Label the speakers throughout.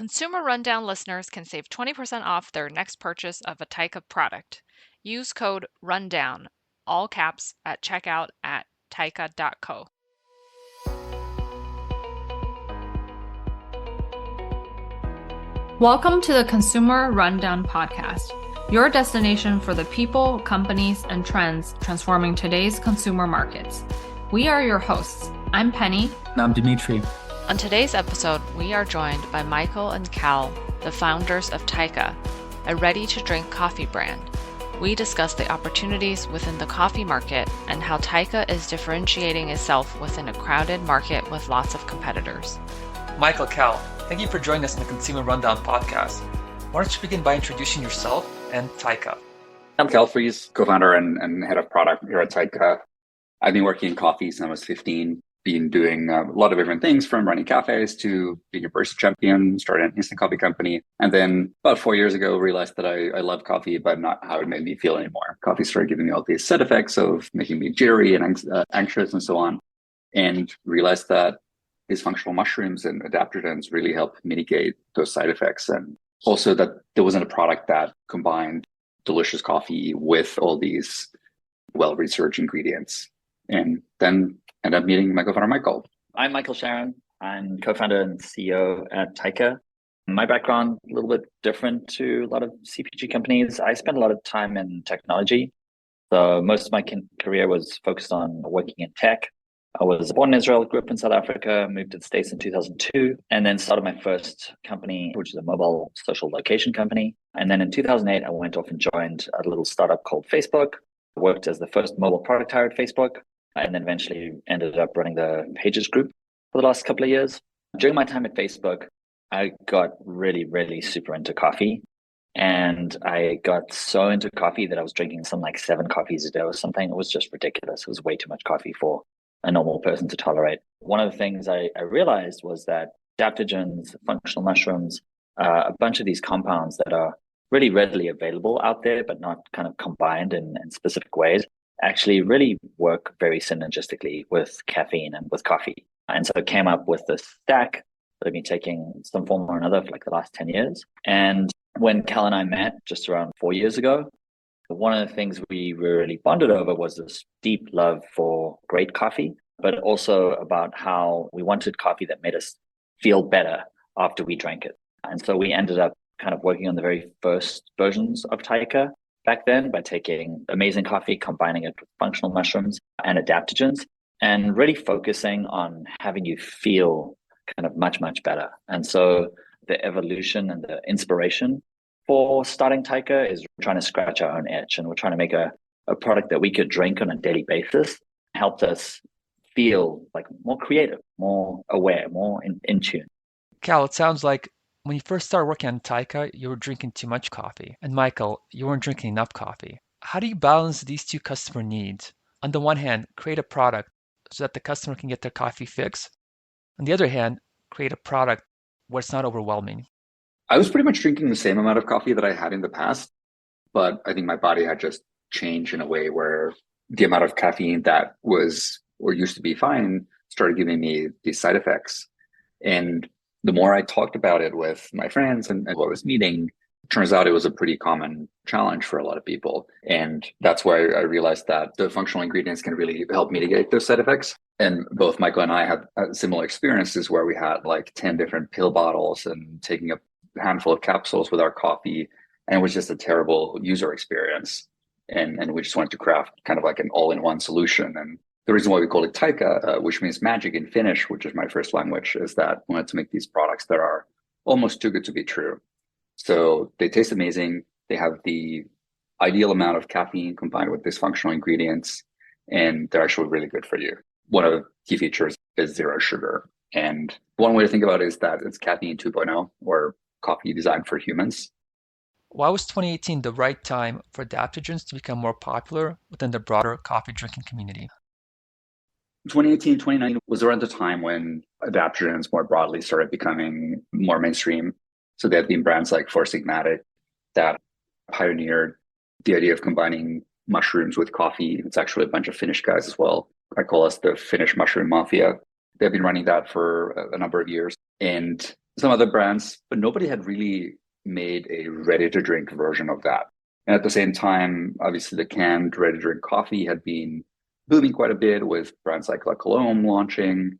Speaker 1: Consumer Rundown listeners can save 20% off their next purchase of a Taika product. Use code RUNDOWN, all caps, at checkout at taika.co. Welcome to the Consumer Rundown podcast, your destination for the people, companies, and trends transforming today's consumer markets. We are your hosts. I'm Penny.
Speaker 2: And I'm Dimitri.
Speaker 1: On today's episode, we are joined by Michael and Cal, the founders of Taika, a ready-to-drink coffee brand. We discuss the opportunities within the coffee market and how Taika is differentiating itself within a crowded market with lots of competitors.
Speaker 2: Michael, Cal, thank you for joining us on the Consumer Rundown podcast. Why don't you begin by introducing yourself and Taika?
Speaker 3: I'm Cal Fries, co-founder and head of product here at Taika. I've been working in coffee since I was 15. Been doing a lot of different things, from running cafes to being a barista champion, started an instant coffee company. And then about 4 years ago, realized that I love coffee, but not how it made me feel anymore. Coffee started giving me all these side effects of making me jittery and anxious and so on. And realized that these functional mushrooms and adaptogens really help mitigate those side effects. And also that there wasn't a product that combined delicious coffee with all these well-researched ingredients. And then ended up meeting my co-founder, Michael.
Speaker 4: I'm Michael Sharon. I'm co-founder and CEO at Taika. My background, a little bit different to a lot of CPG companies. I spent a lot of time in technology. So most of my career was focused on working in tech. I was born in Israel, grew up in South Africa, moved to the States in 2002, and then started my first company, which is a mobile social location company. And then in 2008, I went off and joined a little startup called Facebook. I worked as the first mobile product hire at Facebook, and then eventually ended up running the Pages group for the last couple of years. During my time at Facebook, I got really, really super into coffee. And I got so into coffee that I was drinking something like 7 coffees a day or something. It was just ridiculous. It was way too much coffee for a normal person to tolerate. One of the things I realized was that adaptogens, functional mushrooms, a bunch of these compounds that are really readily available out there, but not kind of combined in specific ways, actually really work very synergistically with caffeine and with coffee. And so I came up with this stack that I've been taking some form or another for like the last 10 years. And when Cal and I met just around 4 years ago, one of the things we really bonded over was this deep love for great coffee, but also about how we wanted coffee that made us feel better after we drank it. And so we ended up kind of working on the very first versions of Taika back then by taking amazing coffee, combining it with functional mushrooms and adaptogens, and really focusing on having you feel kind of much, much better. And so the evolution and the inspiration for starting Taika is trying to scratch our own itch, and we're trying to make a product that we could drink on a daily basis, helped us feel like more creative, more aware, more in tune.
Speaker 2: Cal, it sounds like when you first started working on Taika, you were drinking too much coffee. And Michael, you weren't drinking enough coffee. How do you balance these two customer needs? On the one hand, create a product so that the customer can get their coffee fix. On the other hand, create a product where it's not overwhelming.
Speaker 3: I was pretty much drinking the same amount of coffee that I had in the past, but I think my body had just changed in a way where the amount of caffeine that was or used to be fine started giving me these side effects. And the more I talked about it with my friends and who I was meeting, it turns out it was a pretty common challenge for a lot of people. And that's why I realized that the functional ingredients can really help mitigate those side effects. And both Michael and I had similar experiences where we had like 10 different pill bottles and taking a handful of capsules with our coffee. And it was just a terrible user experience. And we just wanted to craft kind of like an all-in-one solution. And the reason why we call it Taika, which means magic in Finnish, which is my first language, is that we wanted to make these products that are almost too good to be true. So they taste amazing. They have the ideal amount of caffeine combined with these functional ingredients, and they're actually really good for you. One of the key features is zero sugar. And one way to think about it is that it's caffeine 2.0, or coffee designed for humans.
Speaker 2: Why was 2018 the right time for adaptogens to become more popular within the broader coffee drinking community?
Speaker 3: 2018, 2019 was around the time when adaptogens more broadly started becoming more mainstream. So there have been brands like Four Sigmatic that pioneered the idea of combining mushrooms with coffee. It's actually a bunch of Finnish guys as well. I call us the Finnish Mushroom Mafia. They've been running that for a number of years. And some other brands, but nobody had really made a ready to drink version of that. And at the same time, obviously the canned ready to drink coffee had been booming quite a bit with brands like La Colombe launching.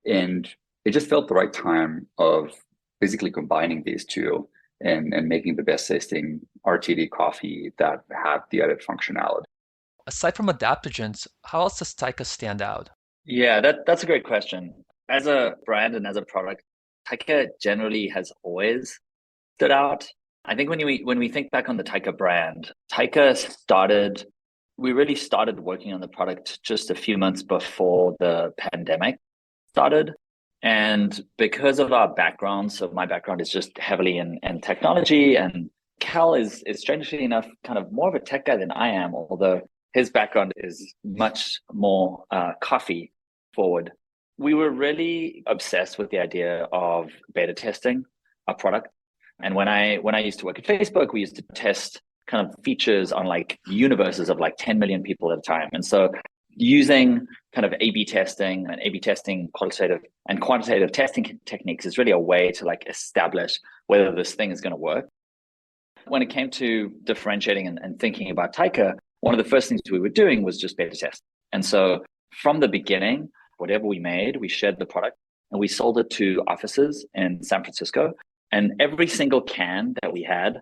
Speaker 3: And it just felt the right time of basically combining these two and making the best tasting RTD coffee that had the edit functionality.
Speaker 2: Aside from adaptogens, how else does Taika stand out?
Speaker 4: Yeah, that's a great question. As a brand and as a product, Taika generally has always stood out. I think when we think back on the Taika brand, we really started working on the product just a few months before the pandemic started. And because of our background, so my background is just heavily in technology, and Cal is strangely enough kind of more of a tech guy than I am, although his background is much more coffee forward. We were really obsessed with the idea of beta testing a product. And when I used to work at Facebook, we used to test kind of features on like universes of like 10 million people at a time. And so using kind of A/B testing and A/B testing qualitative and quantitative testing techniques is really a way to like establish whether this thing is going to work. When it came to differentiating and thinking about Taika, one of the first things we were doing was just beta test. And so from the beginning, whatever we made, we shared the product and we sold it to offices in San Francisco. And every single can that we had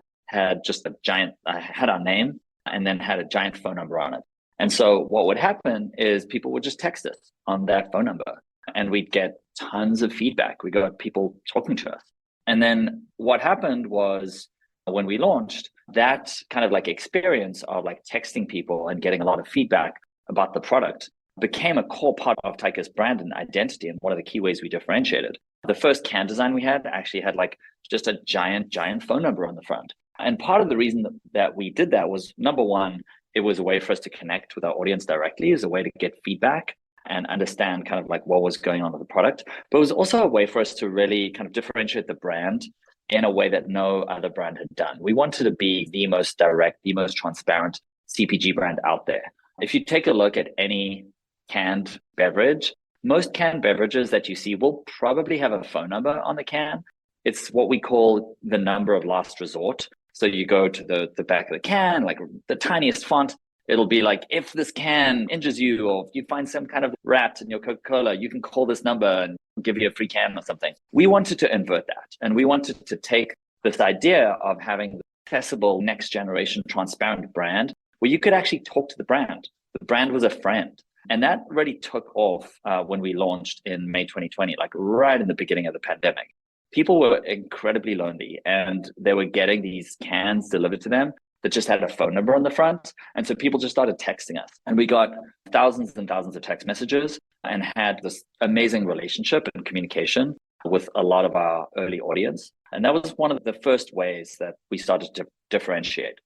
Speaker 4: just a giant, had our name and then had a giant phone number on it. And so what would happen is people would just text us on that phone number and we'd get tons of feedback. We got people talking to us. And then what happened was when we launched, that kind of like experience of like texting people and getting a lot of feedback about the product became a core part of Taika's brand and identity and one of the key ways we differentiated. The first can design we had actually had like just a giant phone number on the front. And part of the reason that we did that was, number one, it was a way for us to connect with our audience directly, as a way to get feedback and understand kind of like what was going on with the product. But it was also a way for us to really kind of differentiate the brand in a way that no other brand had done. We wanted to be the most direct, the most transparent CPG brand out there. If you take a look at any canned beverage, most canned beverages that you see will probably have a phone number on the can. It's what we call the number of last resort. So you go to the back of the can, like the tiniest font, it'll be like, if this can injures you, or if you find some kind of rat in your Coca-Cola, you can call this number and give you a free can or something. We wanted to invert that. And we wanted to take this idea of having the accessible next generation transparent brand where you could actually talk to the brand. The brand was a friend. And that really took off when we launched in May 2020, like right in the beginning of the pandemic. People were incredibly lonely and they were getting these cans delivered to them that just had a phone number on the front. And so people just started texting us and we got thousands and thousands of text messages and had this amazing relationship and communication with a lot of our early audience. And that was one of the first ways that we started to differentiate.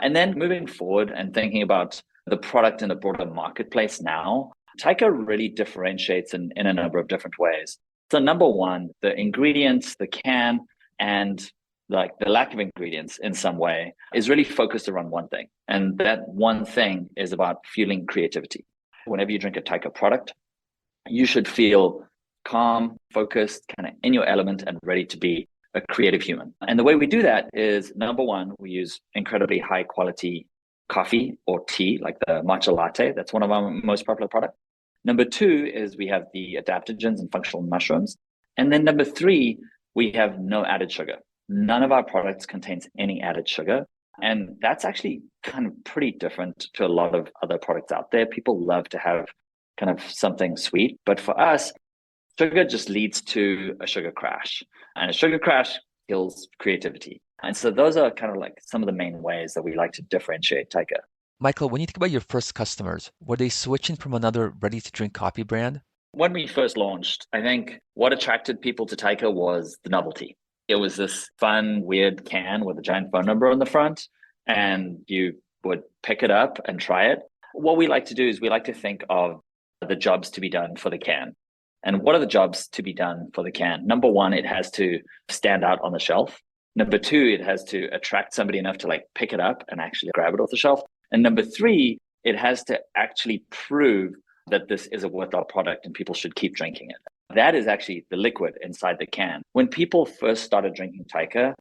Speaker 4: And then moving forward and thinking about the product in the broader marketplace now, Taika really differentiates in a number of different ways. So number one, the ingredients, the can, and like the lack of ingredients in some way is really focused around one thing. And that one thing is about fueling creativity. Whenever you drink a Taika product, you should feel calm, focused, kind of in your element and ready to be a creative human. And the way we do that is, number one, we use incredibly high quality coffee or tea, like the matcha latte. That's one of our most popular products. Number two is we have the adaptogens and functional mushrooms. And then number three, we have no added sugar. None of our products contains any added sugar. And that's actually kind of pretty different to a lot of other products out there. People love to have kind of something sweet. But for us, sugar just leads to a sugar crash. And a sugar crash kills creativity. And so those are kind of like some of the main ways that we like to differentiate Taika.
Speaker 2: Michael, when you think about your first customers, were they switching from another ready-to-drink coffee brand?
Speaker 4: When we first launched, I think what attracted people to Taika was the novelty. It was this fun, weird can with a giant phone number on the front, and you would pick it up and try it. What we like to do is we like to think of the jobs to be done for the can. And what are the jobs to be done for the can? Number one, it has to stand out on the shelf. Number two, it has to attract somebody enough to like pick it up and actually grab it off the shelf. And number three, it has to actually prove that this is a worthwhile product and people should keep drinking it. That is actually the liquid inside the can. When people first started drinking Taika,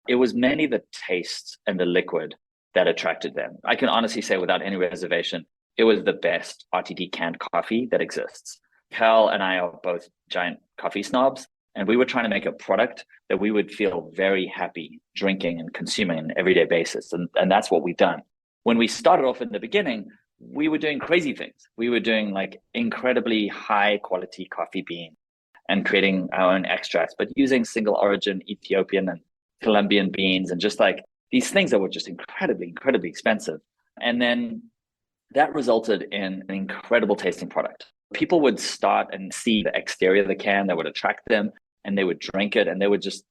Speaker 4: it was mainly the taste and the liquid that attracted them. I can honestly say without any reservation, it was the best RTD canned coffee that exists. Cal and I are both giant coffee snobs, and we were trying to make a product that we would feel very happy drinking and consuming on an everyday basis. And that's what we've done. When we started off in the beginning, we were doing crazy things. We were doing like incredibly high quality coffee beans and creating our own extracts, but using single origin Ethiopian and Colombian beans and just like these things that were just incredibly expensive. And then that resulted in an incredible tasting product. People would start and see the exterior of the can that would attract them, and they would drink it and they would just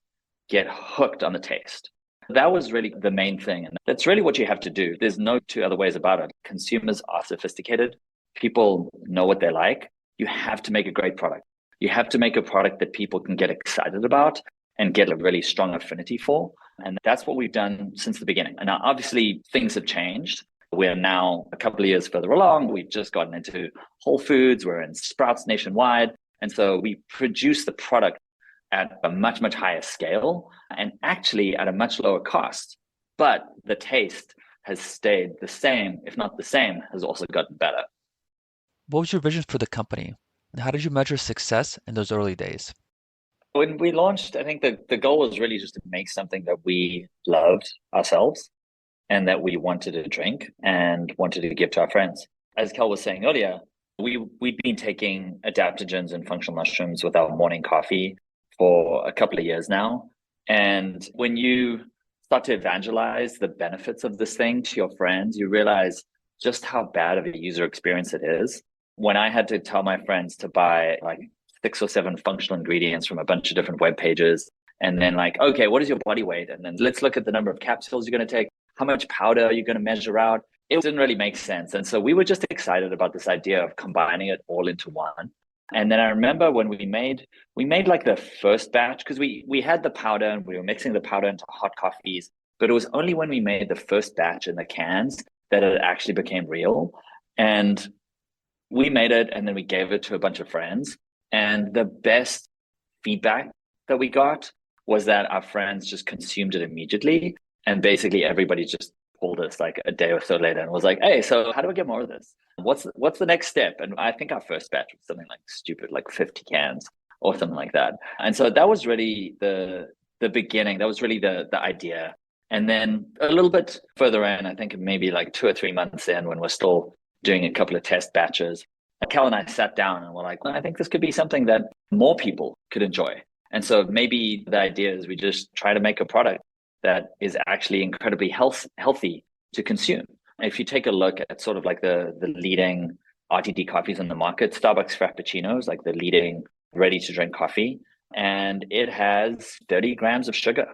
Speaker 4: get hooked on the taste. That was really the main thing. And that's really what you have to do. There's no two other ways about it. Consumers are sophisticated. People know what they like. You have to make a great product. You have to make a product that people can get excited about and get a really strong affinity for. And that's what we've done since the beginning. And now, obviously, things have changed. We're now a couple of years further along. We've just gotten into Whole Foods. We're in Sprouts nationwide. And so we produce the product at a much higher scale and actually at a much lower cost. But the taste has stayed the same, if not the same, has also gotten better.
Speaker 2: What was your vision for the company? And how did you measure success in those early days?
Speaker 4: When we launched, I think the goal was really just to make something that we loved ourselves and that we wanted to drink and wanted to give to our friends. As Kel was saying earlier, we'd been taking adaptogens and functional mushrooms with our morning coffee for a couple of years now. And when you start to evangelize the benefits of this thing to your friends, you realize just how bad of a user experience it is. When I had to tell my friends to buy like 6 or 7 functional ingredients from a bunch of different web pages, and then like, okay, what is your body weight? And then let's look at the number of capsules you're going to take. How much powder are you going to measure out? It didn't really make sense. And so we were just excited about this idea of combining it all into one. And then I remember when we made like the first batch, because we had the powder and we were mixing the powder into hot coffees, but it was only when we made the first batch in the cans that it actually became real. And we made it and then we gave it to a bunch of friends. And the best feedback that we got was that our friends just consumed it immediately. And basically everybody just called us like a day or so later and was like, hey, so how do I get more of this? What's the next step? And I think our first batch was something like stupid, like 50 cans or something like that. And so that was really the beginning. That was really the idea. And then a little bit further in, I think maybe like 2 or 3 months in, when we're still doing a couple of test batches, Cal and I sat down and we're like, well, I think this could be something that more people could enjoy. And so maybe the idea is we just try to make a product that is actually incredibly healthy to consume. If you take a look at sort of like the leading RTD coffees in the market, Starbucks Frappuccino is like the leading ready to drink coffee, and it has 30 grams of sugar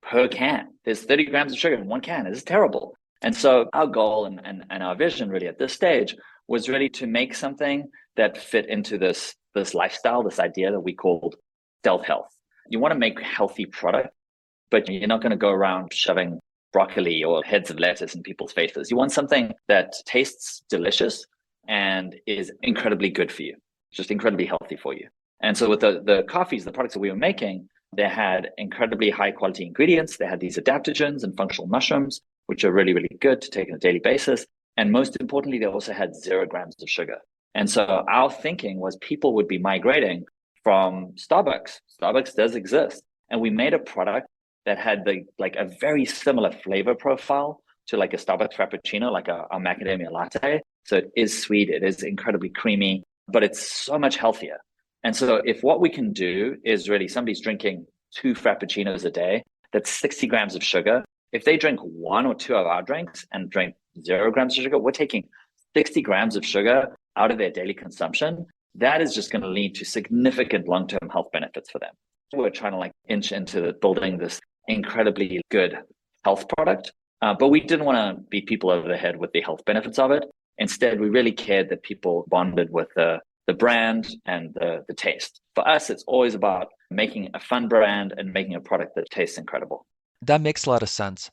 Speaker 4: per can. There's 30 grams of sugar in one can. It's terrible. And so our goal and our vision really at this stage was really to make something that fit into this lifestyle, this idea that we called stealth health. You want to make a healthy product, but you're not going to go around shoving broccoli or heads of lettuce in people's faces. You want something that tastes delicious and is incredibly good for you, just incredibly healthy for you. And so with the coffees, the products that we were making, they had incredibly high quality ingredients. They had these adaptogens and functional mushrooms, which are really good to take on a daily basis. And most importantly, they also had 0 grams of sugar. And so our thinking was people would be migrating from Starbucks. Starbucks does exist. And we made a product that had a very similar flavor profile to like a Starbucks Frappuccino, like a macadamia latte. So it is sweet, it is incredibly creamy, but it's so much healthier. And so if what we can do is really somebody's drinking 2 Frappuccinos a day, that's 60 grams of sugar. If they drink 1 or 2 of our drinks and drink 0 grams of sugar, we're taking 60 grams of sugar out of their daily consumption. That is just going to lead to significant long-term health benefits for them. We're trying to like inch into building this incredibly good health product, but we didn't want to beat people over the head with the health benefits of it. Instead, we really cared that people bonded with the brand and the taste. For us, it's always about making a fun brand and making a product that tastes incredible.
Speaker 2: That makes a lot of sense.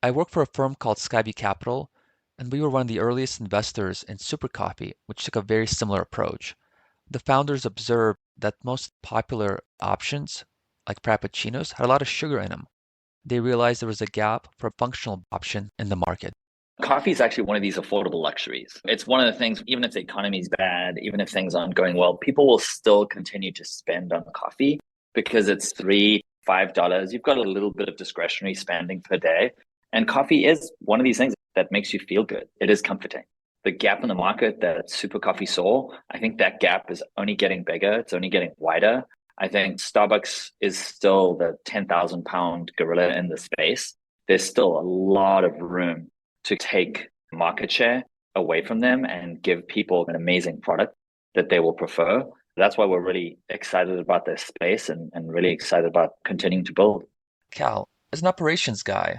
Speaker 2: I work for a firm called Skyview Capital, and we were one of the earliest investors in Super Coffee, which took a very similar approach. The founders observed that most popular options, like Frappuccinos, had a lot of sugar in them. They realized there was a gap for a functional option in the market.
Speaker 4: Coffee is actually one of these affordable luxuries. It's one of the things, even if the economy is bad, even if things aren't going well, people will still continue to spend on coffee because it's $3, $5. You've got a little bit of discretionary spending per day. And coffee is one of these things that makes you feel good. It is comforting. The gap in the market that Super Coffee saw, I think that gap is only getting bigger. It's only getting wider. I think Starbucks is still the 10,000 pound gorilla in the space. There's still a lot of room to take market share away from them and give people an amazing product that they will prefer. That's why we're really excited about this space and really excited about continuing to build.
Speaker 2: Cal, as an operations guy,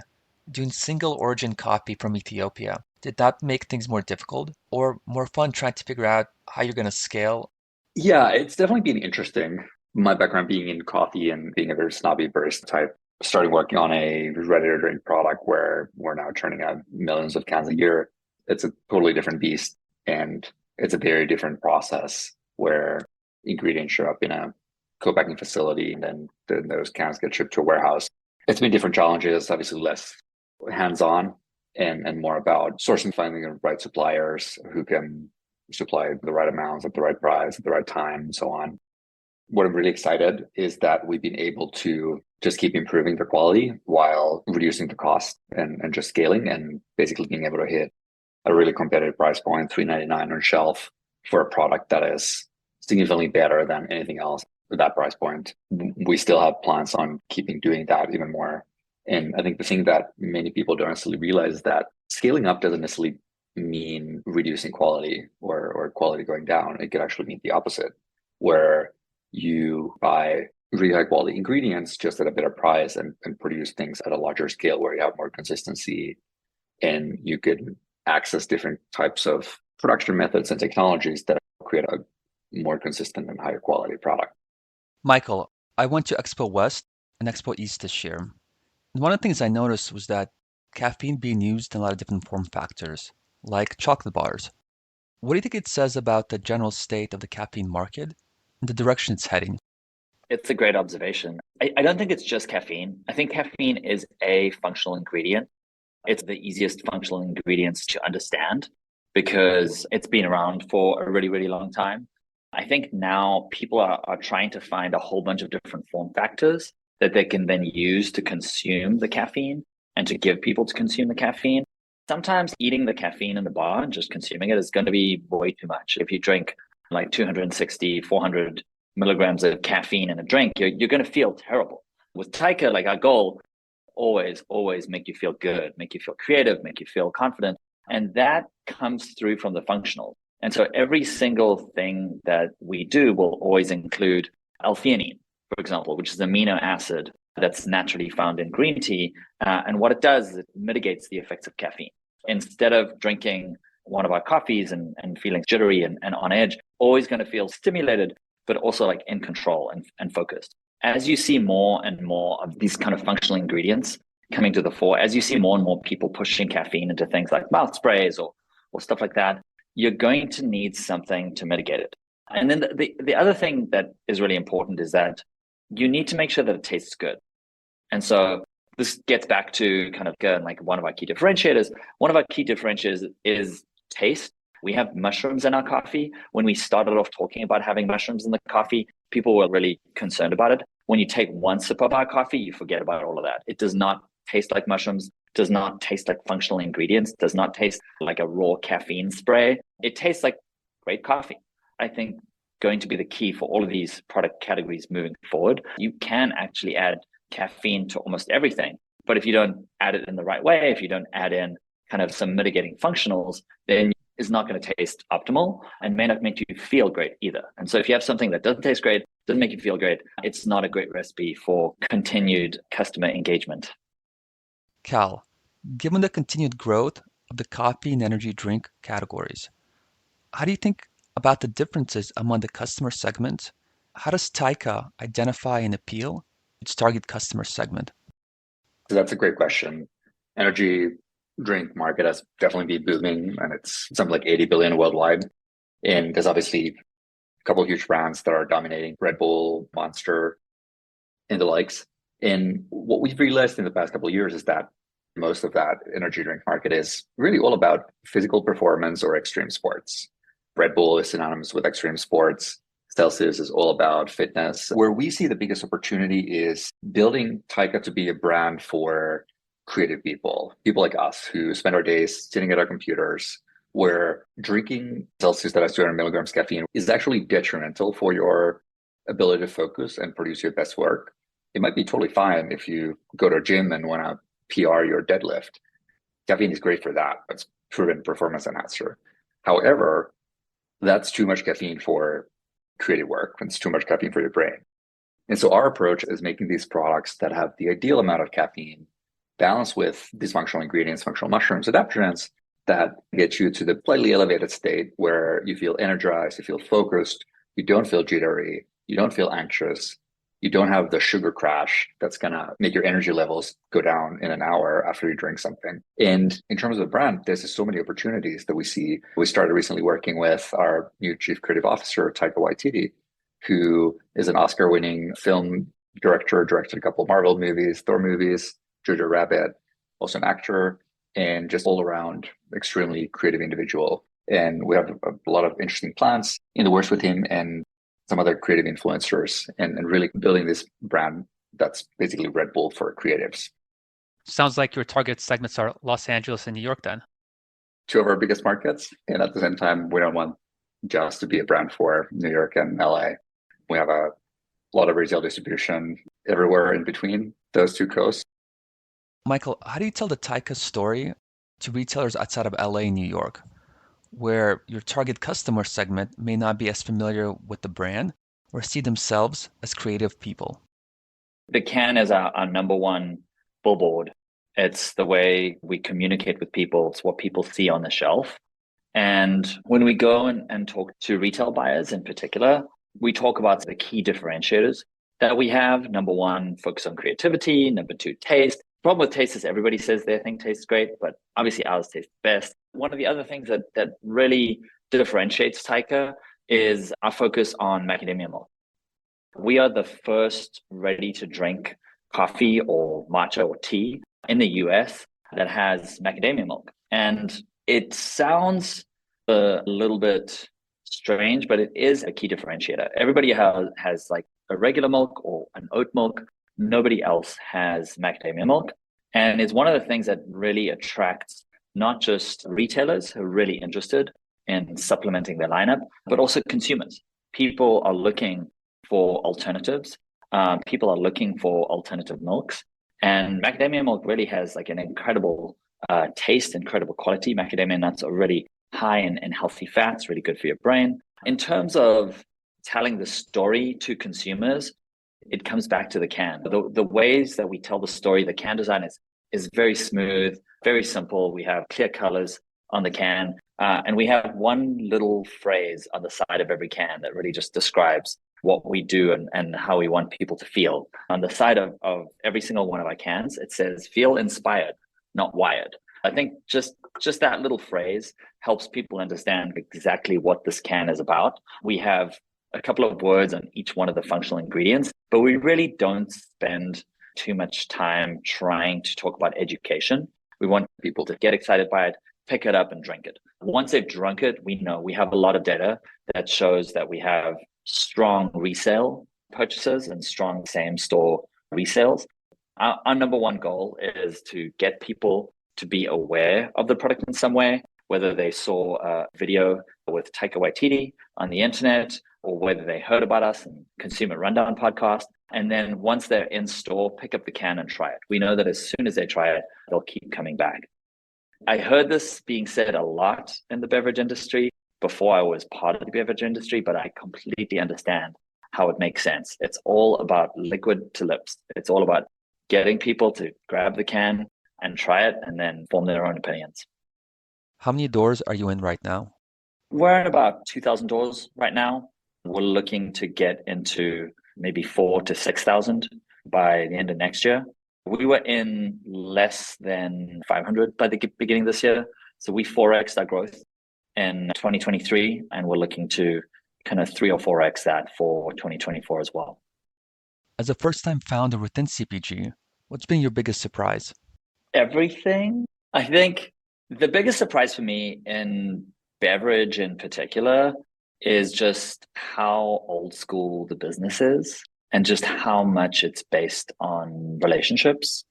Speaker 2: doing single origin coffee from Ethiopia, did that make things more difficult or more fun trying to figure out how you're going to scale?
Speaker 3: Yeah, it's definitely been interesting. My background being in coffee and being a very snobby barista type, starting working on a ready-to-drink product where we're now churning out millions of cans a year. It's a totally different beast, and it's a very different process where ingredients show up in a co-packing facility, and then those cans get shipped to a warehouse. It's been different challenges, obviously less hands-on and more about sourcing, finding the right suppliers who can supply the right amounts at the right price at the right time, and so on. What I'm really excited is that we've been able to just keep improving the quality while reducing the cost and just scaling and basically being able to hit a really competitive price point, $3.99 on shelf for a product that is significantly better than anything else at that price point. We still have plans on keeping doing that even more. And I think the thing that many people don't necessarily realize is that scaling up doesn't necessarily mean reducing quality or quality going down. It could actually mean the opposite, where you buy really high quality ingredients just at a better price and produce things at a larger scale where you have more consistency and you could access different types of production methods and technologies that create a more consistent and higher quality product.
Speaker 2: Michael, I went to Expo West and Expo East this year. And one of the things I noticed was that caffeine being used in a lot of different form factors, like chocolate bars. What do you think it says about the general state of the caffeine market and the direction it's heading?
Speaker 4: It's a great observation. I don't think it's just caffeine. I think caffeine is a functional ingredient. It's the easiest functional ingredients to understand because it's been around for a really, really long time. I think now people are trying to find a whole bunch of different form factors that they can then use to consume the caffeine and to give people to consume the caffeine. Sometimes eating the caffeine in the bar and just consuming it is going to be way too much. If you drink like 260, 400 milligrams of caffeine in a drink, you're going to feel terrible. With Taika, like our goal, always make you feel good, make you feel creative, make you feel confident. And that comes through from the functional. And so every single thing that we do will always include L-theanine, for example, which is an amino acid that's naturally found in green tea. And what it does is it mitigates the effects of caffeine. Instead of drinking one of our coffees and feeling jittery and on edge, always going to feel stimulated, but also like in control and focused. As you see more and more of these kind of functional ingredients coming to the fore, as you see more and more people pushing caffeine into things like mouth sprays or stuff like that, you're going to need something to mitigate it. And then the other thing that is really important is that you need to make sure that it tastes good. And so this gets back to kind of like one of our key differentiators. One of our key differentiators is taste. We have mushrooms in our coffee. When we started off talking about having mushrooms in the coffee, people were really concerned about it. When you take one sip of our coffee, you forget about all of that. It does not taste like mushrooms, does not taste like functional ingredients, does not taste like a raw caffeine spray. It tastes like great coffee. I think going to be the key for all of these product categories moving forward. You can actually add caffeine to almost everything, but if you don't add it in the right way, if you don't add in kind of some mitigating functionals, then it's not going to taste optimal and may not make you feel great either. And so if you have something that doesn't taste great, doesn't make you feel great, it's not a great recipe for continued customer engagement.
Speaker 2: Cal, given the continued growth of the coffee and energy drink categories, how do you think about the differences among the customer segments? How does Taika identify and appeal its target customer segment?
Speaker 3: So that's a great question. Energy drink market has definitely been booming, and it's something like 80 billion worldwide. And there's obviously a couple of huge brands that are dominating: Red Bull, Monster, and the likes. And what we've realized in the past couple of years is that most of that energy drink market is really all about physical performance or extreme sports. Red Bull is synonymous with extreme sports. Celsius is all about fitness. Where we see the biggest opportunity is building Taika to be a brand for creative people like us who spend our days sitting at our computers, where drinking Celsius that has 200 milligrams caffeine is actually detrimental for your ability to focus and produce your best work. It might be totally fine if you go to a gym and want to PR your deadlift. Caffeine is great for that. It's proven performance enhancer. However, that's too much caffeine for creative work. It's too much caffeine for your brain. And so our approach is making these products that have the ideal amount of caffeine balanced with these functional ingredients, functional mushrooms, adaptogens that get you to the slightly elevated state where you feel energized, you feel focused, you don't feel jittery, you don't feel anxious, you don't have the sugar crash that's going to make your energy levels go down in an hour after you drink something. And in terms of the brand, there's just so many opportunities that we see. We started recently working with our new chief creative officer, Taika Waititi, who is an Oscar-winning film director, directed a couple of Marvel movies, Thor movies, Jojo Rabbit, also an actor, and just all around extremely creative individual. And we have a lot of interesting plans in the works with him and some other creative influencers, and really building this brand that's basically Red Bull for creatives.
Speaker 2: Sounds like your target segments are Los Angeles and New York then.
Speaker 3: Two of our biggest markets. And at the same time, we don't want just to be a brand for New York and LA. We have a lot of retail distribution everywhere in between those two coasts.
Speaker 2: Michael, how do you tell the Taika story to retailers outside of LA and New York, where your target customer segment may not be as familiar with the brand or see themselves as creative people?
Speaker 4: The can is our number one billboard. It's the way we communicate with people. It's what people see on the shelf. And when we go and talk to retail buyers in particular, we talk about the key differentiators that we have. Number one, focus on creativity. Number two, taste. Problem with taste is everybody says their thing tastes great, but obviously ours tastes best. One of the other things that really differentiates Taika is our focus on macadamia milk. We are the first ready-to-drink coffee or matcha or tea in the US that has macadamia milk. And it sounds a little bit strange, but it is a key differentiator. Everybody has like a regular milk or an oat milk. Nobody else has macadamia milk. And it's one of the things that really attracts not just retailers who are really interested in supplementing their lineup, but also consumers. People are looking for alternatives. People are looking for alternative milks. And macadamia milk really has like an incredible taste, incredible quality. Macadamia nuts are really high in healthy fats, really good for your brain. In terms of telling the story to consumers, it comes back to the can. The ways that we tell the story, the can design is very smooth, very simple. We have clear colors on the can, and we have one little phrase on the side of every can that really just describes what we do and how we want people to feel. On the side of every single one of our cans, it says, "Feel inspired, not wired." I think just that little phrase helps people understand exactly what this can is about. We have a couple of words on each one of the functional ingredients, but we really don't spend too much time trying to talk about education. We want people to get excited by it, pick it up and drink it. Once they've drunk it, we know we have a lot of data that shows that we have strong resale purchases and strong same store resales. Our number one goal is to get people to be aware of the product in some way, whether they saw a video with Taika Waititi on the internet, or whether they heard about us in Consumer Rundown podcast. And then once they're in store, pick up the can and try it. We know that as soon as they try it, they'll keep coming back. I heard this being said a lot in the beverage industry before I was part of the beverage industry, but I completely understand how it makes sense. It's all about liquid to lips. It's all about getting people to grab the can and try it and then form their own opinions.
Speaker 2: How many doors are you in right now?
Speaker 4: We're in about 2,000 doors right now. We're looking to get into maybe 4,000 to 6,000 by the end of next year. We were in less than 500 by the beginning of this year. So we 4x'd our growth in 2023, and we're looking to kind of 3 or 4x that for 2024 as well.
Speaker 2: As a first-time founder within CPG, what's been your biggest surprise?
Speaker 4: Everything. I think the biggest surprise for me in beverage in particular is just how old school the business is and just how much it's based on relationships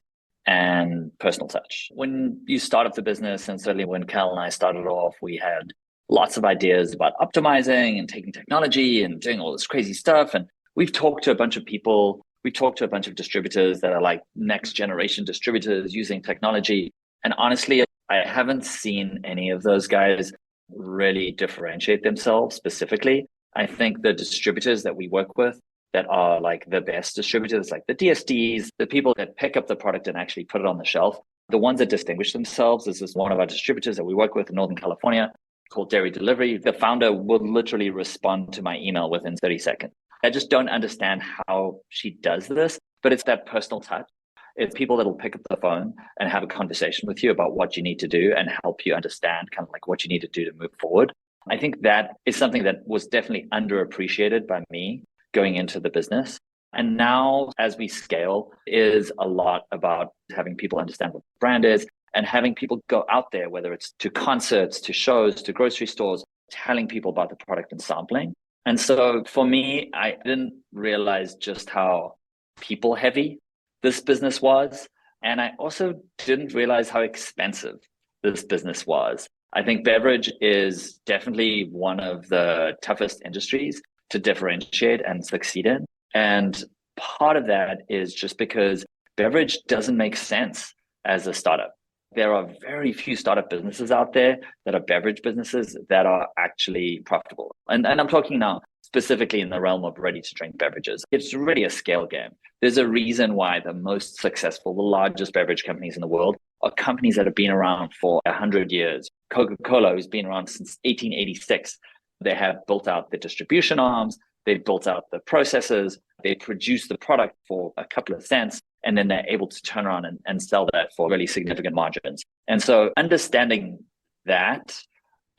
Speaker 4: and personal touch. When you start up the business, and certainly when Cal and I started off, we had lots of ideas about optimizing and taking technology and doing all this crazy stuff. And we've talked to a bunch of people. We talked to a bunch of distributors that are like next generation distributors using technology. And honestly, I haven't seen any of those guys really differentiate themselves specifically. I think the distributors that we work with that are like the best distributors, like the DSDs, the people that pick up the product and actually put it on the shelf, the ones that distinguish themselves. This is one of our distributors that we work with in Northern California called Dairy Delivery. The founder will literally respond to my email within 30 seconds. I just don't understand how she does this, but it's that personal touch. It's people that will pick up the phone and have a conversation with you about what you need to do and help you understand kind of like what you need to do to move forward. I think that is something that was definitely underappreciated by me going into the business. And now as we scale is a lot about having people understand what the brand is and having people go out there, whether it's to concerts, to shows, to grocery stores, telling people about the product and sampling. And so for me, I didn't realize just how people heavy this business was. And I also didn't realize how expensive this business was. I think beverage is definitely one of the toughest industries to differentiate and succeed in. And part of that is just because beverage doesn't make sense as a startup. There are very few startup businesses out there that are beverage businesses that are actually profitable. And I'm talking now specifically in the realm of ready to drink beverages. It's really a scale game. There's a reason why the most successful, the largest beverage companies in the world are companies that have been around for 100 years. Coca-Cola has been around since 1886. They have built out the distribution arms. They've built out the processes. They produce the product for a couple of cents, and then they're able to turn around and sell that for really significant margins. And so understanding that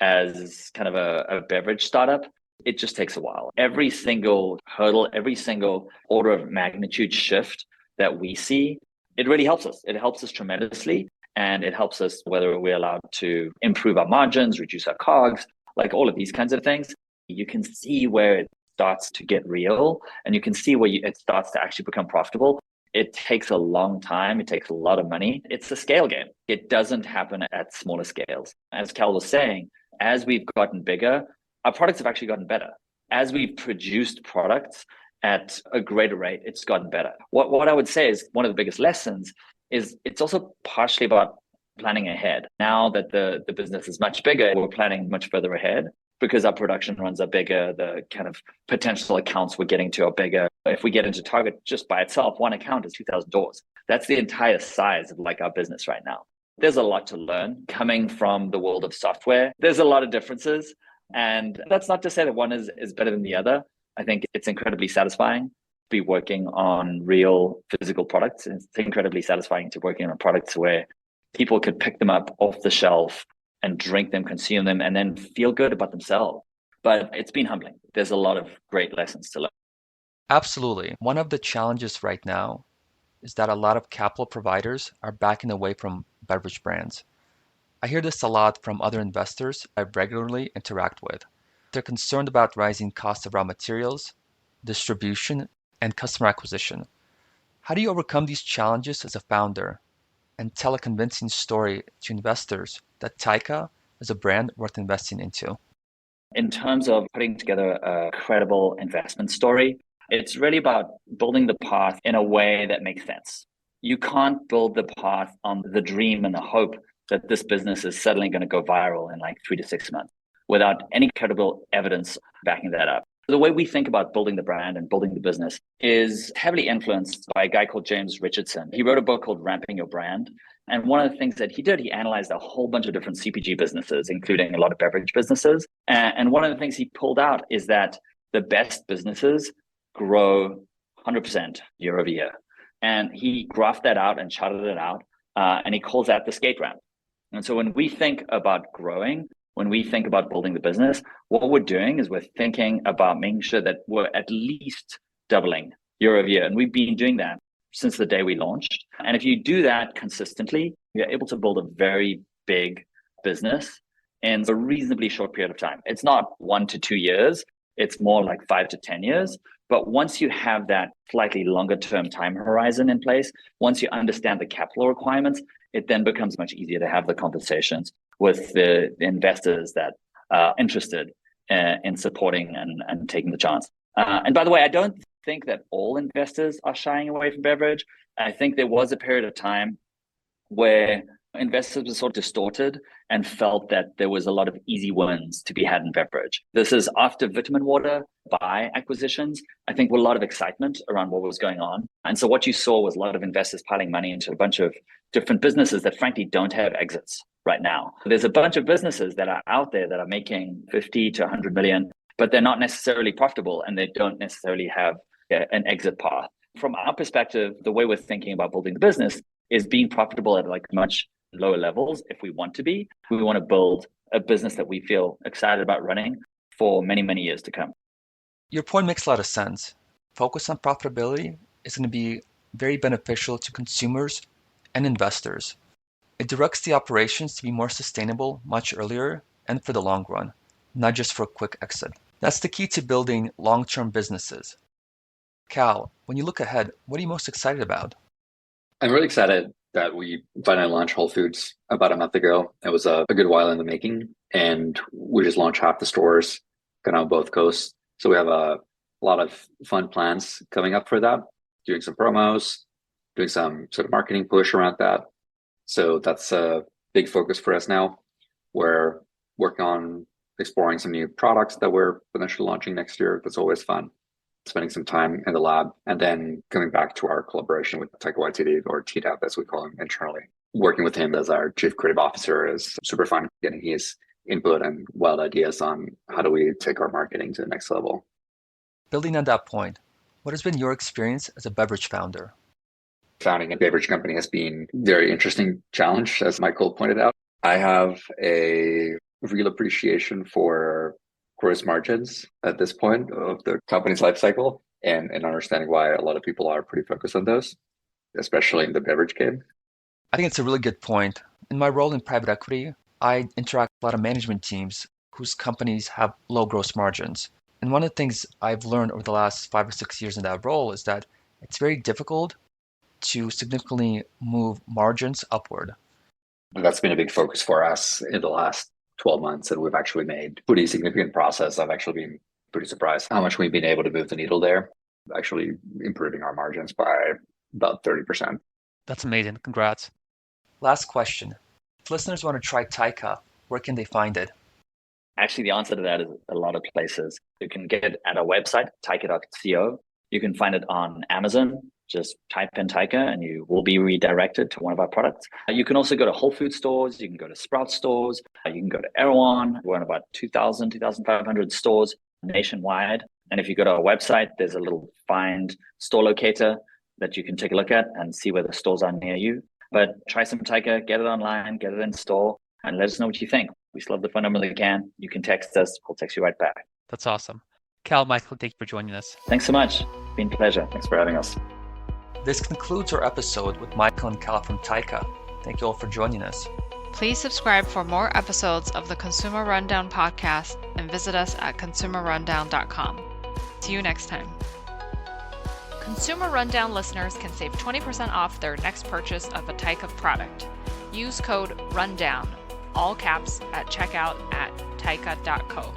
Speaker 4: as kind of a beverage startup, it just takes a while. Every single hurdle, every single order of magnitude shift that we see, it really helps us. It helps us tremendously. And it helps us whether we're allowed to improve our margins, reduce our COGS, like all of these kinds of things. You can see where it starts to get real and you can see where it starts to actually become profitable. It takes a long time. It takes a lot of money. It's a scale game. It doesn't happen at smaller scales. As Cal was saying, as we've gotten bigger, our products have actually gotten better. As we've produced products at a greater rate, it's gotten better. What I would say is one of the biggest lessons is it's also partially about planning ahead. Now that the business is much bigger, we're planning much further ahead because our production runs are bigger, the kind of potential accounts we're getting to are bigger. If we get into Target just by itself, one account is 2,000 doors. That's the entire size of like our business right now. There's a lot to learn coming from the world of software. There's a lot of differences. And that's not to say that one is better than the other. I think it's incredibly satisfying to be working on real physical products. It's incredibly satisfying to working on products where people could pick them up off the shelf and drink them, consume them, and then feel good about themselves. But it's been humbling. There's a lot of great lessons to learn.
Speaker 2: Absolutely. One of the challenges right now is that a lot of capital providers are backing away from beverage brands. I hear this a lot from other investors I regularly interact with. They're concerned about rising costs of raw materials, distribution, and customer acquisition. How do you overcome these challenges as a founder and tell a convincing story to investors that Taika is a brand worth investing into?
Speaker 4: In terms of putting together a credible investment story, it's really about building the path in a way that makes sense. You can't build the path on the dream and the hope that this business is suddenly going to go viral in like 3 to 6 months without any credible evidence backing that up. The way we think about building the brand and building the business is heavily influenced by a guy called James Richardson. He wrote a book called Ramping Your Brand. And one of the things that he did, he analyzed a whole bunch of different CPG businesses, including a lot of beverage businesses. And one of the things he pulled out is that the best businesses grow 100% year over year. And he graphed that out and charted it out. And he calls that the skate ramp. And so when we think about growing, when we think about building the business, what we're doing is we're thinking about making sure that we're at least doubling year over year. And we've been doing that since the day we launched. And if you do that consistently, you're able to build a very big business in a reasonably short period of time. It's not 1 to 2 years. It's more like 5 to 10 years. But once you have that slightly longer term time horizon in place, once you understand the capital requirements, it then becomes much easier to have the conversations with the investors that are interested in supporting and taking the chance. And by the way, I don't think that all investors are shying away from beverage. I think there was a period of time where investors were sort of distorted and felt that there was a lot of easy wins to be had in beverage. This is after Vitamin Water buy acquisitions. I think a lot of excitement around what was going on. And so what you saw was a lot of investors piling money into a bunch of different businesses that frankly don't have exits right now. There's a bunch of businesses that are out there that are making 50 to 100 million, but they're not necessarily profitable and they don't necessarily have an exit path. From our perspective, the way we're thinking about building the business is being profitable at like much lower levels if we want to be. We want to build a business that we feel excited about running for many, many years to come.
Speaker 2: Your point makes a lot of sense. Focus on profitability is going to be very beneficial to consumers and investors. It directs the operations to be more sustainable much earlier and for the long run, not just for a quick exit. That's the key to building long-term businesses. Cal, when you look ahead, what are you most excited about?
Speaker 3: I'm really excited that we finally launched Whole Foods about a month ago. It was a good while in the making, and we just launched half the stores kind of on both coasts. So we have a lot of fun plans coming up for that, doing some promos, doing some sort of marketing push around that. So that's a big focus for us now. We're working on exploring some new products that we're potentially launching next year. That's always fun. Spending some time in the lab, and then coming back to our collaboration with Taika Waititi, or TDAP as we call him internally. Working with him as our chief creative officer is super fun, getting his input and wild ideas on how do we take our marketing to the next level.
Speaker 2: Building on that point, what has been your experience as a beverage founder?
Speaker 3: Founding a beverage company has been a very interesting challenge, as Michael pointed out. I have a real appreciation for gross margins at this point of the company's life cycle, and understanding why a lot of people are pretty focused on those, especially in the beverage game.
Speaker 2: I think it's a really good point. In my role in private equity, I interact with a lot of management teams whose companies have low gross margins. And one of the things I've learned over the last 5 or 6 years in that role is that it's very difficult to significantly move margins upward.
Speaker 3: That's been a big focus for us in the last 12 months, and we've actually made pretty significant process. I've actually been pretty surprised how much we've been able to move the needle there, actually improving our margins by about 30%.
Speaker 2: That's amazing. Congrats. Last question. If listeners want to try Taika, where can they find it?
Speaker 4: Actually, the answer to that is a lot of places. You can get it at our website, taika.co. You can find it on Amazon. Just type in Taika and you will be redirected to one of our products. You can also go to Whole Food stores. You can go to Sprout stores. You can go to Erewhon. We're in about 2,000, 2,500 stores nationwide. And if you go to our website, there's a little find store locator that you can take a look at and see where the stores are near you. But try some Taika, get it online, get it in store, and let us know what you think. We still have the phone number that you can. You can text us. We'll text you right back.
Speaker 2: That's awesome. Cal, Michael, thank you for joining us.
Speaker 4: Thanks so much. It's been a pleasure. Thanks for having us.
Speaker 2: This concludes our episode with Michael and Cal from Taika. Thank you all for joining us.
Speaker 1: Please subscribe for more episodes of the Consumer Rundown podcast and visit us at consumerrundown.com. See you next time. Consumer Rundown listeners can save 20% off their next purchase of a Taika product. Use code RUNDOWN, all caps, at checkout at taika.co.